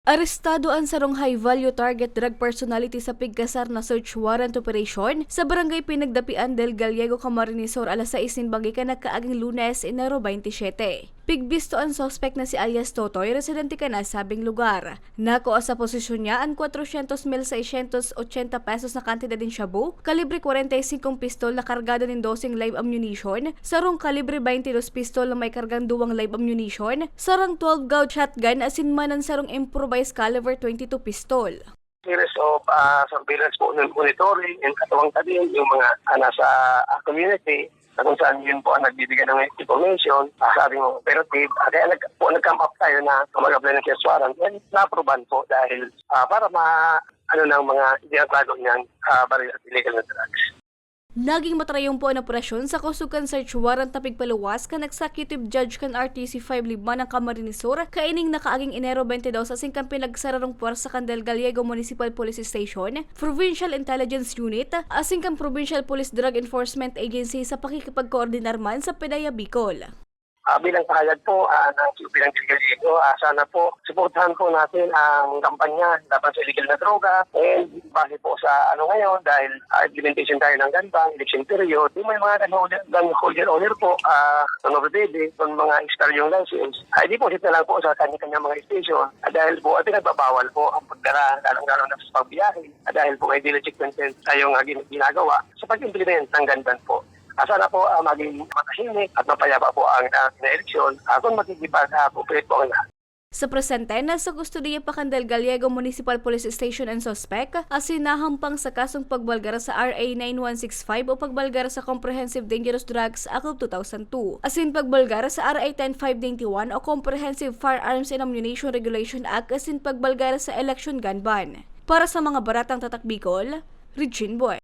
Arestado ang sarong high-value target drug personality sa pigkasar na Search Warrant Operation sa Barangay Pinagdapian del Gallego, Camarines Sur, alas 6 ka nagkaaging Lunes, Enero 27. Pigbisto ang suspect na si alias Totoy, residente ka na sabing lugar. Nakuha sa posisyon niya ang 400,680 pesos na kantidad din Shabu, kalibre 45 pistol na kargado ng 12 live ammunition, sarong kalibre 22 pistol na may kargang 2 live ammunition, sarang 12 gauge shotgun asin man ang sarong improvised caliber 22 pistol. Series of surveillance po ng monitoring and katuwang tabihin yung mga nasa community na kung saan yun po ang nagbibigay ng information sa ating operative. Kaya nag-come up tayo na mag-apply ng search warrant and na-approvean po dahil para ng mga dinatago niyan baril at illegal na drugs. Naging matrayong po ang operasyon sa kusugan search warrant na pigpaluwas kan Executive Judge kan RTC 5 ng Camarines Sur kaining nakaaging Enero 22 sa singkang pinagsararong puwersa kan del Gallego Municipal Police Station, Provincial Intelligence Unit, asing kan Provincial Police Drug Enforcement Agency sa pakikipagkoordinar man sa PDEA Bicol. Bilang kahayag po ng bilang Gallego, sana po suportahan po natin ang kampanya laban sa illegal na droga and base po sa ngayon dahil implementation tayo ng ganbang, election period, yung may mga gun holder owner po ng Novrebede, yung mga expired yung license, di po sit na lang po sa kanya-kanya mga station dahil po pinagbabawal po ang pagdala, lalong-lalong na sa pagbiyahe dahil po may diligent content tayong ginagawa sa pag-implement ng ganbang po. Sana po maging matahimik at mapayapa po ang eleksyon kung makikipag-cooperate po ang lahat. Sa presente, nasa kustudiya pa kan del Gallego Municipal Police Station and suspect asinahampang sa kasong pagbalgar sa RA 9165 o pagbalgar sa Comprehensive Dangerous Drugs Act of 2002. Asin pagbalgar sa RA 10591 o Comprehensive Firearms and Ammunition Regulation Act asin pagbalgar sa Election Gun Ban. Para sa mga baratang tatak Bicol, Regine Bue.